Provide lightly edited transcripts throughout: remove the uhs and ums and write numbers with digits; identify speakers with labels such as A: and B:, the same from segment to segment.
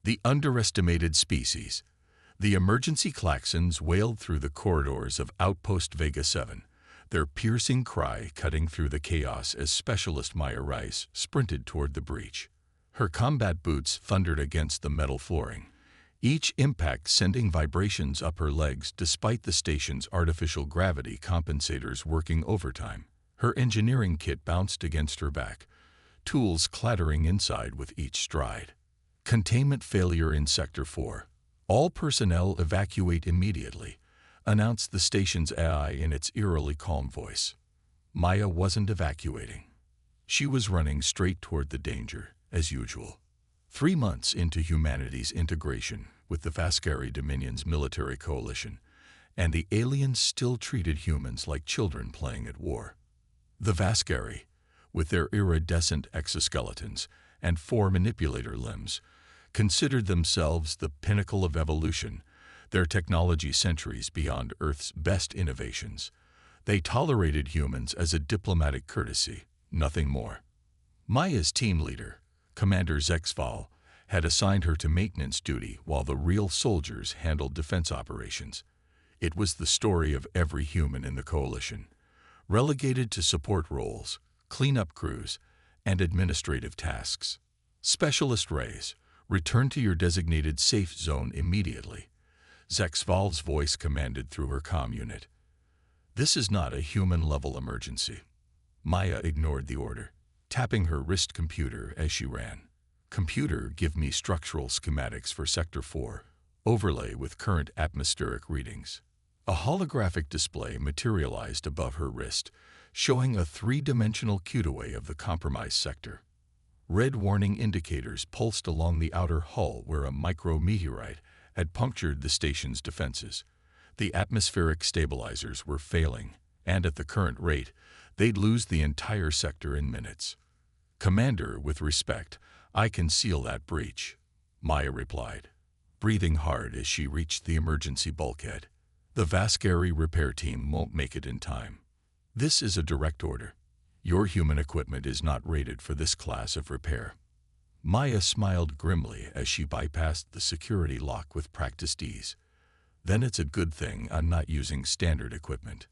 A: The underestimated species. The emergency klaxons wailed through the corridors of Outpost Vega 7, their piercing cry cutting through the chaos as Specialist Maya Rice sprinted toward the breach. Her combat boots thundered against the metal flooring, each impact sending vibrations up her legs despite the station's artificial gravity compensators working overtime. Her engineering kit bounced against her back, tools clattering inside with each stride. Containment failure in Sector 4. All personnel evacuate immediately, announced the station's AI in its eerily calm voice. Maya wasn't evacuating. She was running straight toward the danger, as usual. 3 months into humanity's integration with the Vascari Dominion's military coalition, and the aliens still treated humans like children playing at war. The Vascari, with their iridescent exoskeletons and 4 manipulator limbs, considered themselves the pinnacle of evolution, their technology centuries beyond Earth's best innovations. They tolerated humans as a diplomatic courtesy, nothing more. Maya's team leader, Commander Zexval, had assigned her to maintenance duty while the real soldiers handled defense operations. It was the story of every human in the coalition, relegated to support roles, cleanup crews, and administrative tasks. Specialist Rays, return to your designated safe zone immediately, Zexval's voice commanded through her comm unit. This is not a human-level emergency. Maya ignored the order, tapping her wrist computer as she ran. Computer, give me structural schematics for Sector 4, overlay with current atmospheric readings. A holographic display materialized above her wrist, showing a 3-dimensional cutaway of the compromised sector. Red warning indicators pulsed along the outer hull where a micrometeorite had punctured the station's defenses. The atmospheric stabilizers were failing, and at the current rate, they'd lose the entire sector in minutes. Commander, with respect, I can seal that breach, Maya replied, breathing hard as she reached the emergency bulkhead. The Vascari repair team won't make it in time. This is a direct order. Your human equipment is not rated for this class of repair. Maya smiled grimly as she bypassed the security lock with practiced ease. Then it's a good thing I'm not using standard equipment.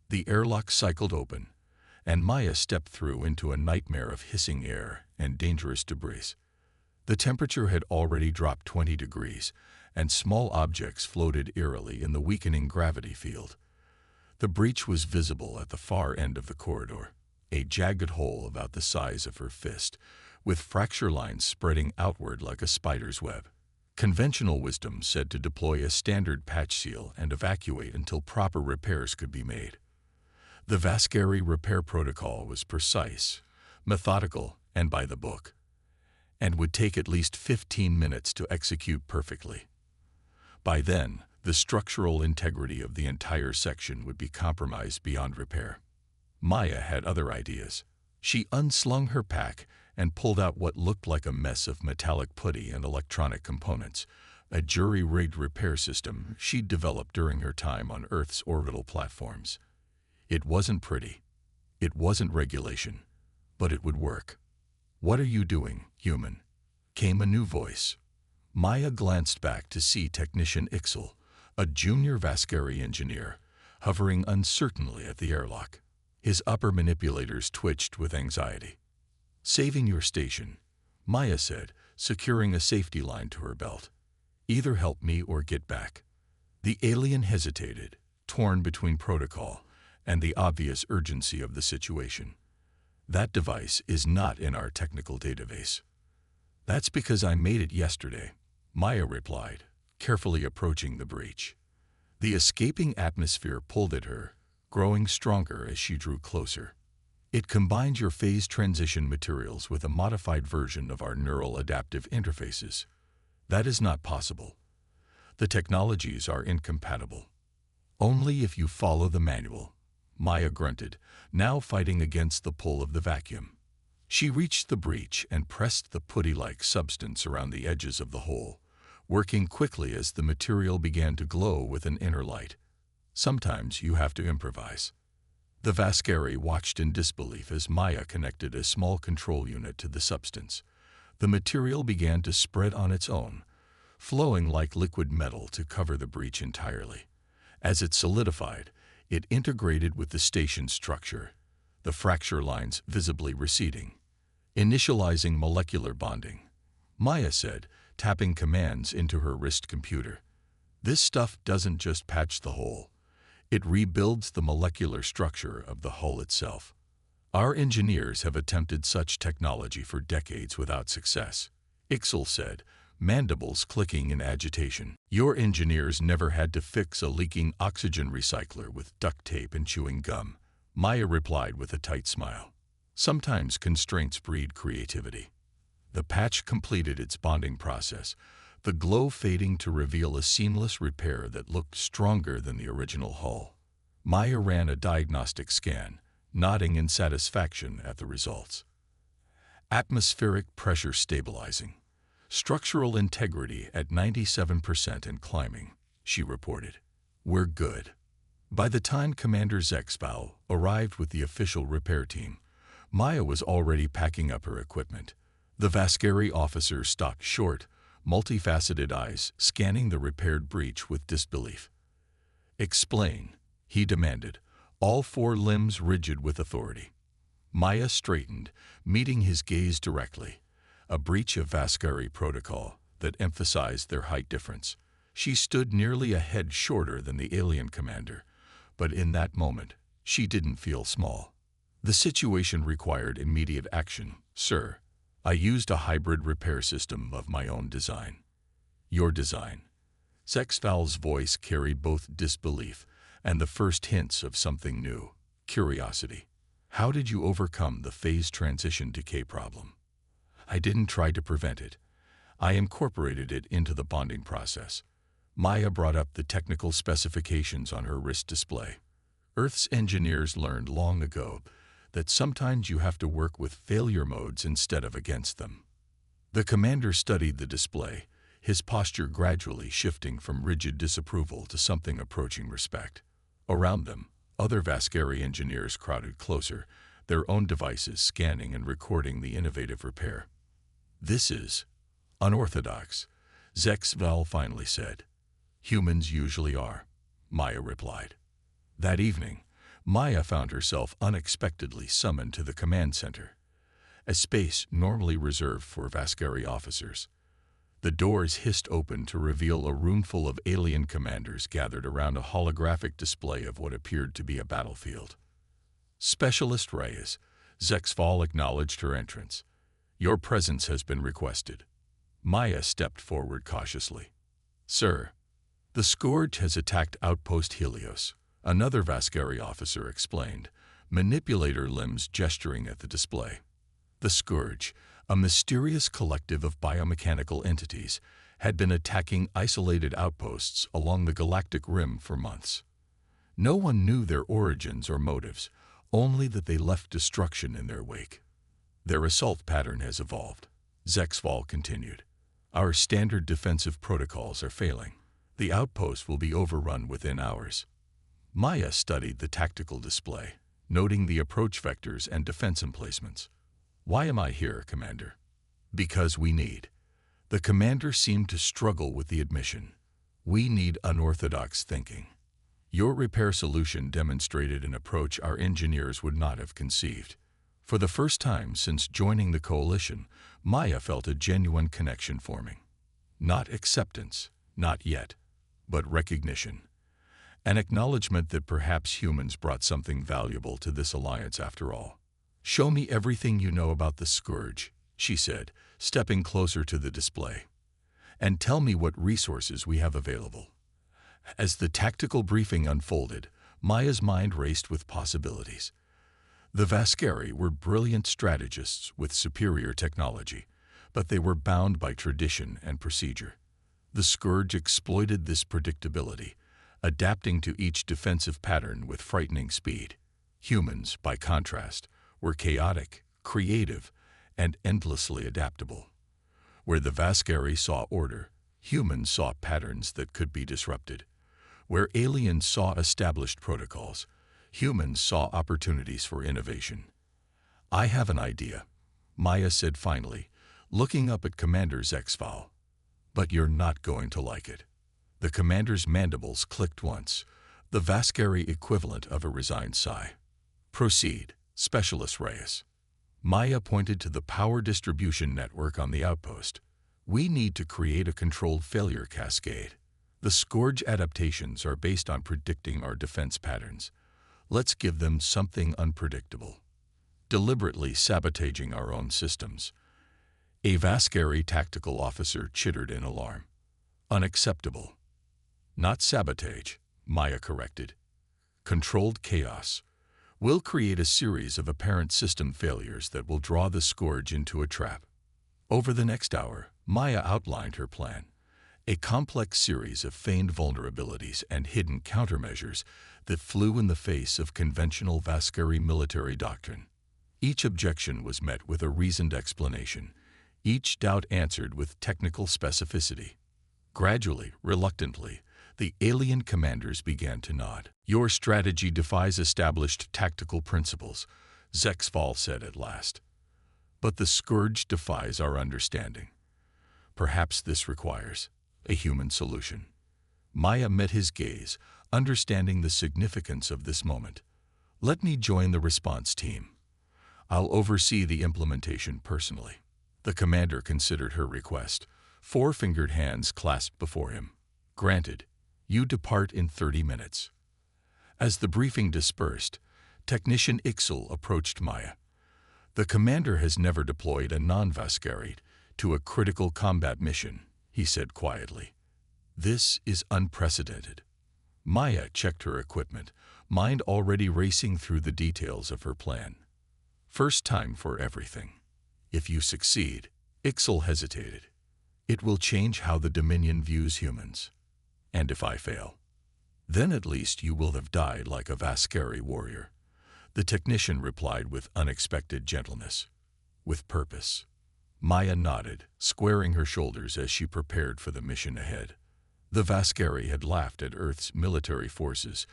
A: The airlock cycled open, and Maya stepped through into a nightmare of hissing air and dangerous debris. The temperature had already dropped 20 degrees, and small objects floated eerily in the weakening gravity field. The breach was visible at the far end of the corridor, a jagged hole about the size of her fist, with fracture lines spreading outward like a spider's web. Conventional wisdom said to deploy a standard patch seal and evacuate until proper repairs could be made. The Vascari repair protocol was precise, methodical, and by the book, and would take at least 15 minutes to execute perfectly. By then, the structural integrity of the entire section would be compromised beyond repair. Maya had other ideas. She unslung her pack and pulled out what looked like a mess of metallic putty and electronic components, a jury-rigged repair system she'd developed during her time on Earth's orbital platforms. It wasn't pretty. It wasn't regulation. But it would work. What are you doing, human? Came a new voice. Maya glanced back to see Technician Ixel, a junior Vascari engineer, hovering uncertainly at the airlock. His upper manipulators twitched with anxiety. Saving your station, Maya said, securing a safety line to her belt. Either help me or get back. The alien hesitated, torn between protocol and the obvious urgency of the situation. That device is not in our technical database. That's because I made it yesterday, Maya replied, carefully approaching the breach. The escaping atmosphere pulled at her, growing stronger as she drew closer. It combined your phase transition materials with a modified version of our neural adaptive interfaces. That is not possible. The technologies are incompatible. Only if you follow the manual, Maya grunted, now fighting against the pull of the vacuum. She reached the breach and pressed the putty-like substance around the edges of the hole, working quickly as the material began to glow with an inner light. Sometimes you have to improvise. The Vascari watched in disbelief as Maya connected a small control unit to the substance. The material began to spread on its own, flowing like liquid metal to cover the breach entirely. As it solidified, it integrated with the station's structure, the fracture lines visibly receding, initializing molecular bonding. Maya said, tapping commands into her wrist computer. This stuff doesn't just patch the hole. It rebuilds the molecular structure of the hull itself. Our engineers have attempted such technology for decades without success, Ixel said, mandibles clicking in agitation. Your engineers never had to fix a leaking oxygen recycler with duct tape and chewing gum, Maya replied with a tight smile. Sometimes constraints breed creativity. The patch completed its bonding process, the glow fading to reveal a seamless repair that looked stronger than the original hull. Maya ran a diagnostic scan, nodding in satisfaction at the results. Atmospheric pressure stabilizing. Structural integrity at 97% and climbing, she reported. We're good. By the time Commander Zexval arrived with the official repair team, Maya was already packing up her equipment. The Vascari officer stopped short, multifaceted eyes scanning the repaired breach with disbelief. Explain, he demanded, all four limbs rigid with authority. Maya straightened, meeting his gaze directly. A breach of Vascari protocol that emphasized their height difference. She stood nearly a head shorter than the alien commander, but in that moment, she didn't feel small. The situation required immediate action, sir. I used a hybrid repair system of my own design. Your design. Zexval's voice carried both disbelief and the first hints of something new, curiosity. How did you overcome the phase transition decay problem? I didn't try to prevent it. I incorporated it into the bonding process. Maya brought up the technical specifications on her wrist display. Earth's engineers learned long ago that sometimes you have to work with failure modes instead of against them. The commander studied the display, his posture gradually shifting from rigid disapproval to something approaching respect. Around them, other Vascari engineers crowded closer, their own devices scanning and recording the innovative repair. This is unorthodox, Zexval finally said. Humans usually are, Maya replied. That evening, Maya found herself unexpectedly summoned to the command center, a space normally reserved for Vascari officers. The doors hissed open to reveal a room full of alien commanders gathered around a holographic display of what appeared to be a battlefield. Specialist Reyes, Zexval acknowledged her entrance. Your presence has been requested. Maya stepped forward cautiously. Sir, the Scourge has attacked Outpost Helios, another Vascari officer explained, manipulator limbs gesturing at the display. The Scourge, a mysterious collective of biomechanical entities, had been attacking isolated outposts along the galactic rim for months. No one knew their origins or motives, only that they left destruction in their wake. Their assault pattern has evolved, Zexval continued. Our standard defensive protocols are failing. The outpost will be overrun within hours. Maya studied the tactical display, noting the approach vectors and defense emplacements. Why am I here, Commander? Because we need. The commander seemed to struggle with the admission. We need unorthodox thinking. Your repair solution demonstrated an approach our engineers would not have conceived. For the first time since joining the coalition, Maya felt a genuine connection forming. Not acceptance, not yet, but recognition. An acknowledgement that perhaps humans brought something valuable to this alliance after all. Show me everything you know about the Scourge, she said, stepping closer to the display. And tell me what resources we have available. As the tactical briefing unfolded, Maya's mind raced with possibilities. The Vascari were brilliant strategists with superior technology, but they were bound by tradition and procedure. The Scourge exploited this predictability, adapting to each defensive pattern with frightening speed. Humans, by contrast, were chaotic, creative, and endlessly adaptable. Where the Vascari saw order, humans saw patterns that could be disrupted. Where aliens saw established protocols, humans saw opportunities for innovation. I have an idea, Maya said finally, looking up at Commander HFY. "But you're not going to like it." The commander's mandibles clicked once, the Vascari equivalent of a resigned sigh. "Proceed, Specialist Reyes." Maya pointed to the power distribution network on the outpost. "We need to create a controlled failure cascade. The Scourge adaptations are based on predicting our defense patterns. Let's give them something unpredictable. Deliberately sabotaging our own systems." A Vascari tactical officer chittered in alarm. "Unacceptable." "Not sabotage," Maya corrected. "Controlled chaos. We'll create a series of apparent system failures that will draw the Scourge into a trap." Over the next hour, Maya outlined her plan, a complex series of feigned vulnerabilities and hidden countermeasures that flew in the face of conventional Vascari military doctrine. Each objection was met with a reasoned explanation, each doubt answered with technical specificity. Gradually, reluctantly, the alien commanders began to nod. "Your strategy defies established tactical principles," HFY said at last. "But the Scourge defies our understanding. Perhaps this requires a human solution." Maya met his gaze, understanding the significance of this moment. "Let me join the response team. I'll oversee the implementation personally." The commander considered her request, four-fingered hands clasped before him. "Granted. You depart in 30 minutes." As the briefing dispersed, Technician Ixel approached Maya. "The commander has never deployed a non-Vascari to a critical combat mission," he said quietly. "This is unprecedented." Maya checked her equipment, mind already racing through the details of her plan. "First time for everything. If you succeed," Ixel hesitated, "it will change how the Dominion views humans. And if I fail, then at least you will have died like a Vascari warrior." The technician replied with unexpected gentleness. "With purpose." Maya nodded, squaring her shoulders as she prepared for the mission ahead. The Vascari had laughed at Earth's military forces,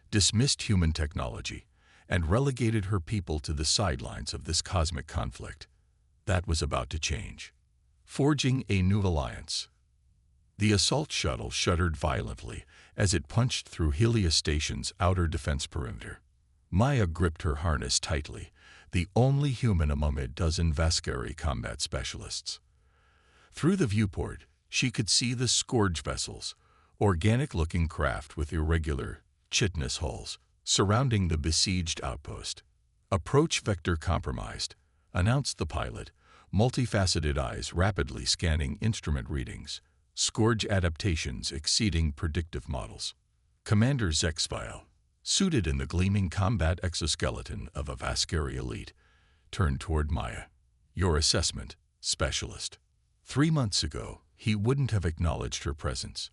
A: dismissed human technology, and relegated her people to the sidelines of this cosmic conflict. That was about to change. Forging a new alliance. The assault shuttle shuddered violently as it punched through Helios Station's outer defense perimeter. Maya gripped her harness tightly, the only human among a dozen Vascari combat specialists. Through the viewport, she could see the Scourge vessels, organic-looking craft with irregular, chitinous hulls, surrounding the besieged outpost. "Approach vector compromised," announced the pilot, multifaceted eyes rapidly scanning instrument readings. Scourge adaptations exceeding predictive models. Commander HFY, suited in the gleaming combat exoskeleton of a Vascari elite, turned toward Maya. "Your assessment, Specialist." 3 months ago, he wouldn't have acknowledged her presence.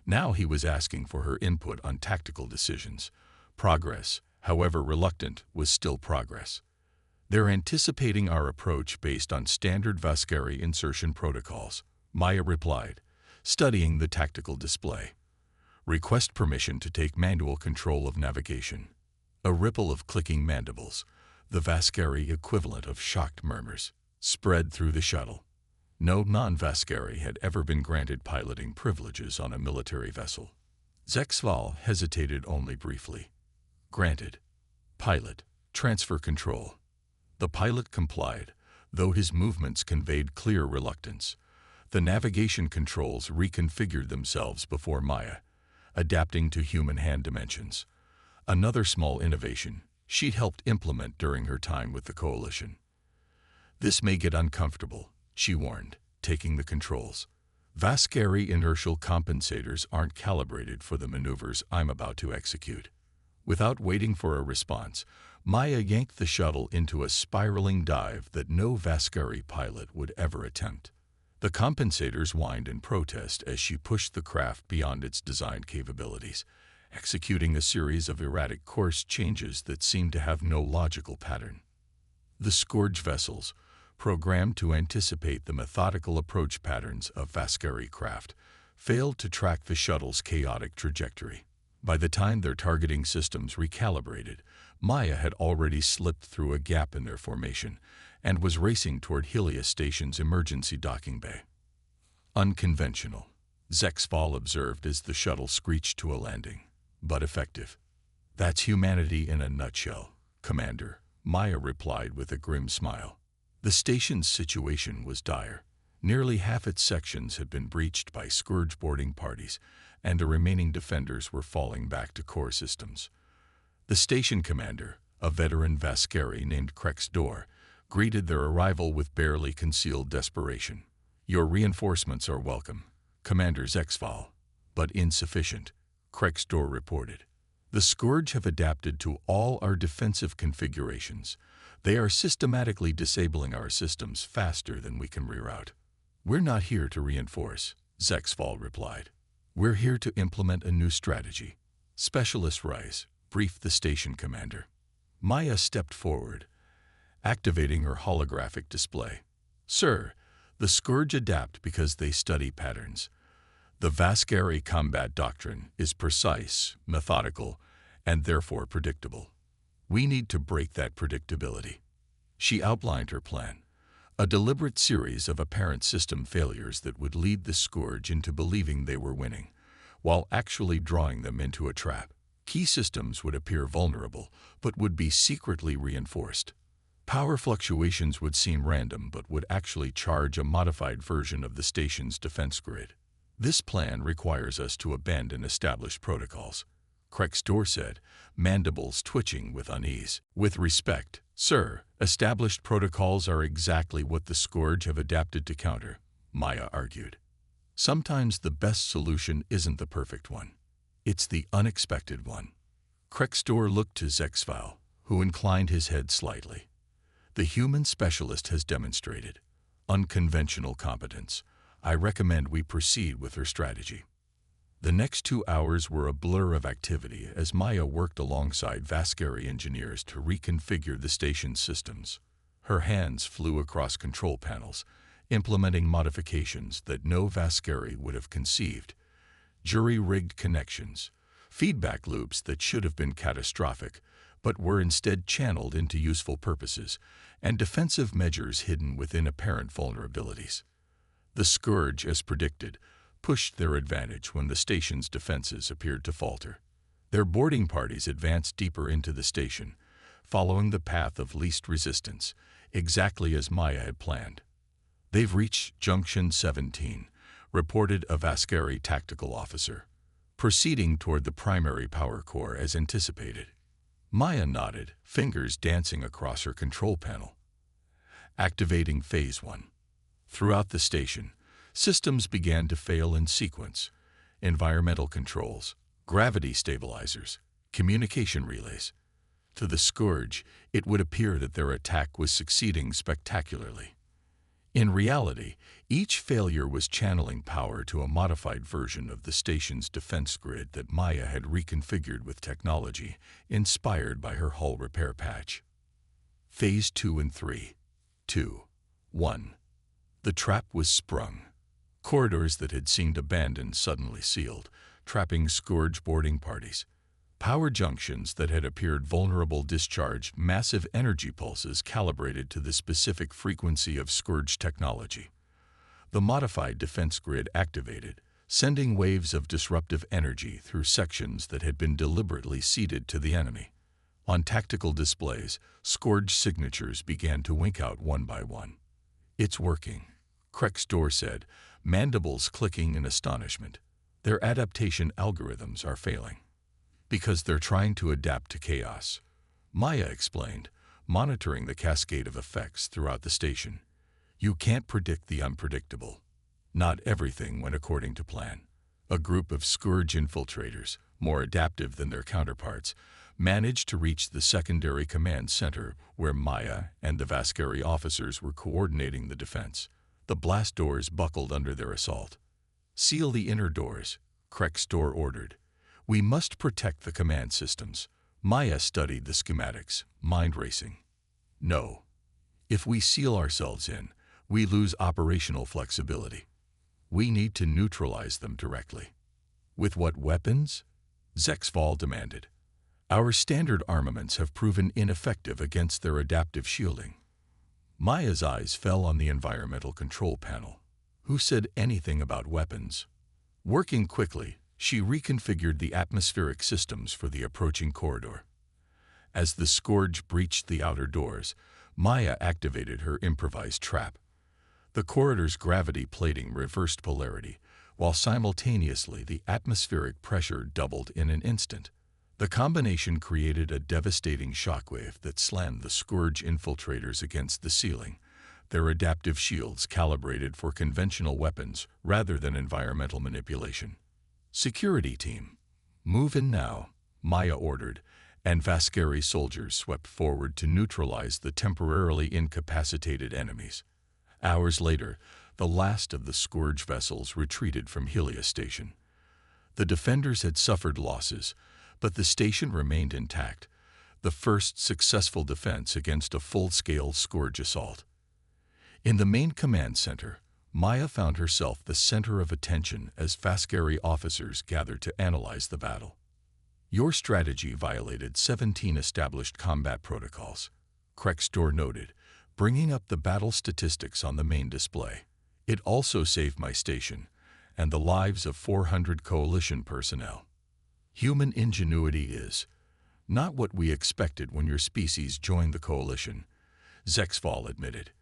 A: Now he was asking for her input on tactical decisions. Progress, however reluctant, was still progress. "They're anticipating our approach based on standard Vascari insertion protocols," Maya replied, studying the tactical display. "Request permission to take manual control of navigation." A ripple of clicking mandibles, the Vascari equivalent of shocked murmurs, spread through the shuttle. No non-Vascari had ever been granted piloting privileges on a military vessel. HFY hesitated only briefly. "Granted. Pilot, transfer control." The pilot complied, though his movements conveyed clear reluctance. The navigation controls reconfigured themselves before Maya, adapting to human hand dimensions. Another small innovation she'd helped implement during her time with the Coalition. "This may get uncomfortable," she warned, taking the controls. "Vascari inertial compensators aren't calibrated for the maneuvers I'm about to execute." Without waiting for a response, Maya yanked the shuttle into a spiraling dive that no Vascari pilot would ever attempt. The compensators whined in protest as she pushed the craft beyond its design capabilities, executing a series of erratic course changes that seemed to have no logical pattern. The Scourge vessels, programmed to anticipate the methodical approach patterns of Vascari craft, failed to track the shuttle's chaotic trajectory. By the time their targeting systems recalibrated, Maya had already slipped through a gap in their formation and was racing toward Helios Station's emergency docking bay. Unconventional, Zexfall observed as the shuttle screeched to a landing, but effective. That's humanity in a nutshell, Commander, Maya replied with a grim smile. The station's situation was dire. Nearly half its sections had been breached by scourge boarding parties, and the remaining defenders were falling back to core systems. The station commander, a veteran Vascari named Krexdor, greeted their arrival with barely concealed desperation. Your reinforcements are welcome, Commander Zexfall, but insufficient, Krexdor reported. The Scourge have adapted to all our defensive configurations. They are systematically disabling our systems faster than we can reroute. We're not here to reinforce, Zexfall replied. We're here to implement a new strategy. Specialist Rice briefed the station commander. Maya stepped forward, activating her holographic display. Sir, the Scourge adapt because they study patterns. The Vascari combat doctrine is precise, methodical, and therefore predictable. We need to break that predictability. She outlined her plan, a deliberate series of apparent system failures that would lead the Scourge into believing they were winning, while actually drawing them into a trap. Key systems would appear vulnerable, but would be secretly reinforced. Power fluctuations would seem random, but would actually charge a modified version of the station's defense grid. This plan requires us to abandon established protocols, Krexdor said, mandibles twitching with unease. With respect, sir, established protocols are exactly what the Scourge have adapted to counter, Maya argued. Sometimes the best solution isn't the perfect one. It's the unexpected one. Krexdor looked to Zexfall, who inclined his head slightly. The human specialist has demonstrated unconventional competence. I recommend we proceed with her strategy. The next 2 hours were a blur of activity as Maya worked alongside Vascari engineers to reconfigure the station's systems. Her hands flew across control panels, implementing modifications that no Vascari would have conceived. Jury-rigged connections, feedback loops that should have been catastrophic, but were instead channeled into useful purposes, and defensive measures hidden within apparent vulnerabilities. The Scourge, as predicted, pushed their advantage when the station's defenses appeared to falter. Their boarding parties advanced deeper into the station, following the path of least resistance, exactly as Maya had planned. They've reached Junction 17, reported a Vascari tactical officer, proceeding toward the primary power core as anticipated. Maya nodded, fingers dancing across her control panel. Activating Phase 1. Throughout the station, systems began to fail in sequence: environmental controls, gravity stabilizers, communication relays. To the Scourge, it would appear that their attack was succeeding spectacularly. In reality, each failure was channeling power to a modified version of the station's defense grid that Maya had reconfigured with technology inspired by her hull repair patch. Phase 2 and 3. 2. 1. The trap was sprung. Corridors that had seemed abandoned suddenly sealed, trapping Scourge boarding parties. Power junctions that had appeared vulnerable discharged massive energy pulses calibrated to the specific frequency of Scourge technology. The modified defense grid activated, sending waves of disruptive energy through sections that had been deliberately ceded to the enemy. On tactical displays, Scourge signatures began to wink out one by one. It's working, Krexdor said, mandibles clicking in astonishment. Their adaptation algorithms are failing. Because they're trying to adapt to chaos, Maya explained, monitoring the cascade of effects throughout the station. You can't predict the unpredictable. Not everything went according to plan. A group of Scourge infiltrators, more adaptive than their counterparts, managed to reach the secondary command center where Maya and the Vascari officers were coordinating the defense. The blast doors buckled under their assault. Seal the inner doors, Krexdor ordered. We must protect the command systems. Maya studied the schematics, mind racing. No. If we seal ourselves in, we lose operational flexibility. We need to neutralize them directly. With what weapons? Zexfall demanded. Our standard armaments have proven ineffective against their adaptive shielding. Maya's eyes fell on the environmental control panel. Who said anything about weapons? Working quickly, she reconfigured the atmospheric systems for the approaching corridor. As the scourge breached the outer doors, Maya activated her improvised trap. The corridor's gravity plating reversed polarity, while simultaneously the atmospheric pressure doubled in an instant. The combination created a devastating shockwave that slammed the scourge infiltrators against the ceiling, their adaptive shields calibrated for conventional weapons rather than environmental manipulation. "Security team, move in now," Maya ordered, and Vascari soldiers swept forward to neutralize the temporarily incapacitated enemies. Hours later, the last of the Scourge vessels retreated from Helios Station. The defenders had suffered losses, but the station remained intact, the first successful defense against a full-scale Scourge assault. In the main command center, Maya found herself the center of attention as Vascari officers gathered to analyze the battle. "Your strategy violated 17 established combat protocols," Krexdor noted, bringing up the battle statistics on the main display. "It also saved my station and the lives of 400 coalition personnel. Human ingenuity is not what we expected when your species joined the coalition," Zexval admitted.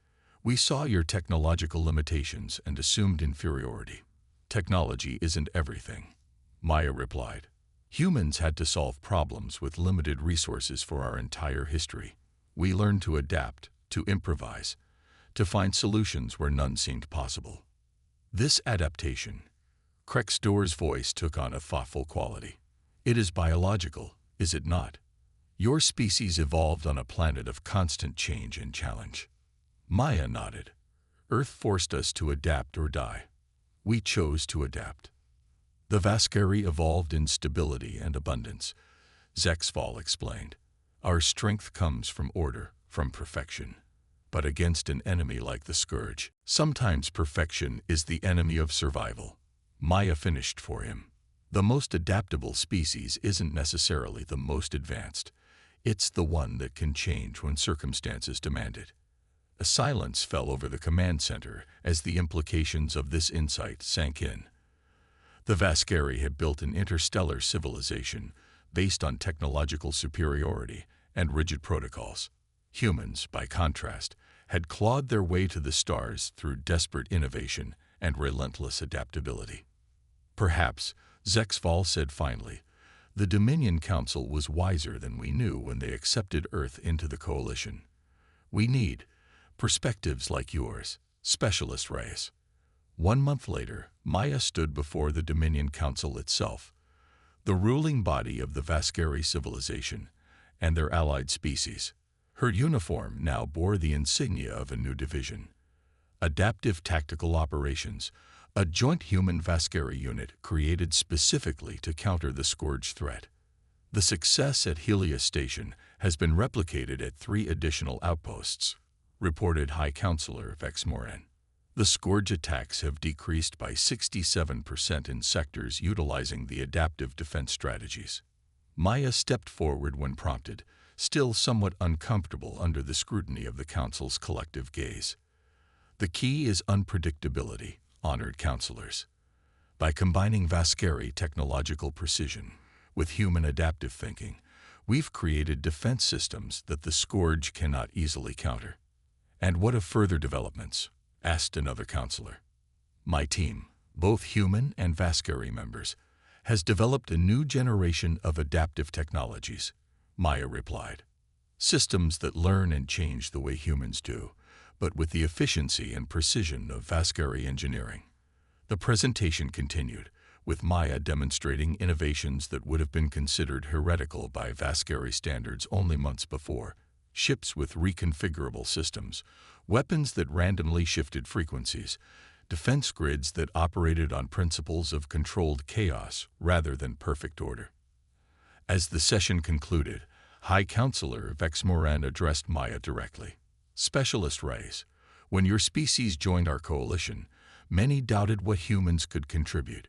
A: "We saw your technological limitations and assumed inferiority." "Technology isn't everything," Maya replied. "Humans had to solve problems with limited resources for our entire history. We learned to adapt, to improvise, to find solutions where none seemed possible." This adaptation, Krexdor's voice took on a thoughtful quality. "It is biological, is it not? Your species evolved on a planet of constant change and challenge." Maya nodded. "Earth forced us to adapt or die. We chose to adapt." "The Vascari evolved in stability and abundance," Zexval explained. "Our strength comes from order, from perfection. But against an enemy like the Scourge, sometimes perfection is the enemy of survival." Maya finished for him. "The most adaptable species isn't necessarily the most advanced. It's the one that can change when circumstances demand it." A silence fell over the command center as the implications of this insight sank in. The Vascari had built an interstellar civilization based on technological superiority and rigid protocols. Humans, by contrast, had clawed their way to the stars through desperate innovation and relentless adaptability. "Perhaps," Zexval said finally, "the Dominion Council was wiser than we knew when they accepted Earth into the coalition. We need perspectives like yours, specialist Reyes." 1 month later, Maya stood before the Dominion Council itself, the ruling body of the Vascari civilization and their allied species. Her uniform now bore the insignia of a new division, Adaptive Tactical Operations, a joint human Vascari unit created specifically to counter the Scourge threat. The success at Helios Station has been replicated at 3 additional outposts, reported High Counselor Vex Moran. The Scourge attacks have decreased by 67% in sectors utilizing the adaptive defense strategies. Maya stepped forward when prompted, still somewhat uncomfortable under the scrutiny of the Council's collective gaze. "The key is unpredictability, honored counselors. By combining Vascari technological precision with human adaptive thinking, we've created defense systems that the Scourge cannot easily counter." "And what of further developments?" asked another counselor. "My team, both human and Vascari members, has developed a new generation of adaptive technologies," Maya replied. "Systems that learn and change the way humans do, but with the efficiency and precision of Vascari engineering." The presentation continued, with Maya demonstrating innovations that would have been considered heretical by Vascari standards only months before. Ships with reconfigurable systems, weapons that randomly shifted frequencies, defense grids that operated on principles of controlled chaos rather than perfect order. As the session concluded, High Counselor Vex Moran addressed Maya directly. "Specialist Reyes, when your species joined our coalition, many doubted what humans could contribute.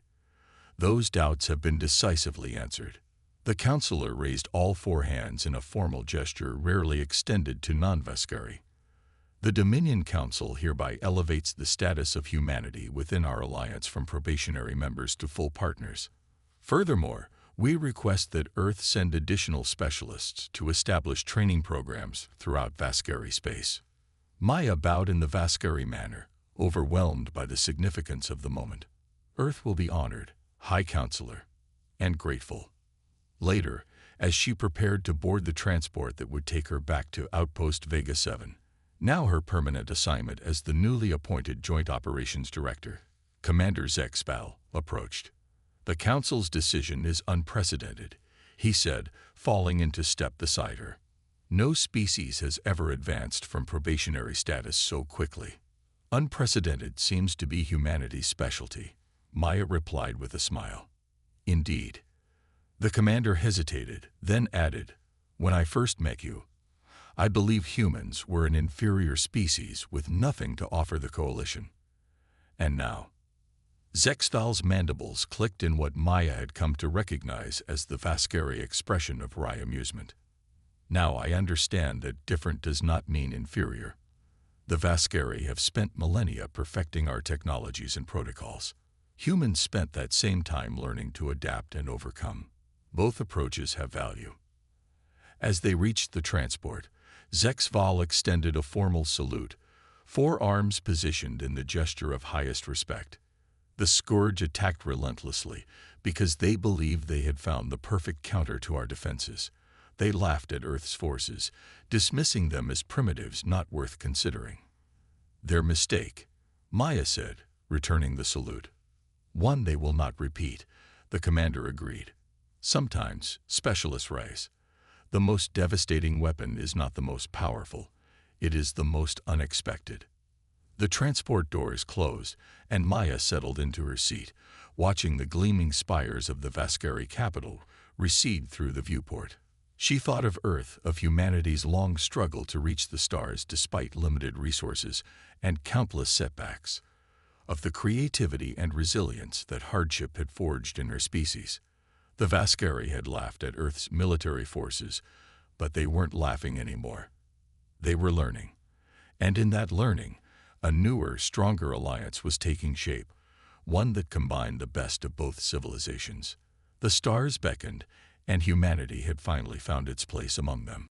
A: Those doubts have been decisively answered." The counselor raised all 4 hands in a formal gesture rarely extended to non-Vascari. The Dominion Council hereby elevates the status of humanity within our alliance from probationary members to full partners. Furthermore, we request that Earth send additional specialists to establish training programs throughout Vascari space. Maya bowed in the Vascari manner, overwhelmed by the significance of the moment. Earth will be honored, High Counselor, and grateful. Later, as she prepared to board the transport that would take her back to Outpost Vega 7, now her permanent assignment as the newly appointed Joint Operations Director, Commander Zexval, approached. The Council's decision is unprecedented, he said, falling into step beside her. No species has ever advanced from probationary status so quickly. Unprecedented seems to be humanity's specialty, Maya replied with a smile. Indeed. The commander hesitated, then added, "When I first met you, I believed humans were an inferior species with nothing to offer the coalition. And now?" Zexval's mandibles clicked in what Maya had come to recognize as the Vascari expression of wry amusement. "Now I understand that different does not mean inferior. The Vascari have spent millennia perfecting our technologies and protocols. Humans spent that same time learning to adapt and overcome. Both approaches have value." As they reached the transport, Zexval extended a formal salute, 4 arms positioned in the gesture of highest respect. The Scourge attacked relentlessly because they believed they had found the perfect counter to our defenses. They laughed at Earth's forces, dismissing them as primitives not worth considering. "Their mistake," Maya said, returning the salute. "One they will not repeat," the commander agreed. "Sometimes, specialists rise. The most devastating weapon is not the most powerful. It is the most unexpected." The transport doors closed, and Maya settled into her seat, watching the gleaming spires of the Vascari capital recede through the viewport. She thought of Earth, of humanity's long struggle to reach the stars despite limited resources and countless setbacks, of the creativity and resilience that hardship had forged in her species. The Vascari had laughed at Earth's military forces, but they weren't laughing anymore. They were learning. And in that learning, a newer, stronger alliance was taking shape, one that combined the best of both civilizations. The stars beckoned, and humanity had finally found its place among them.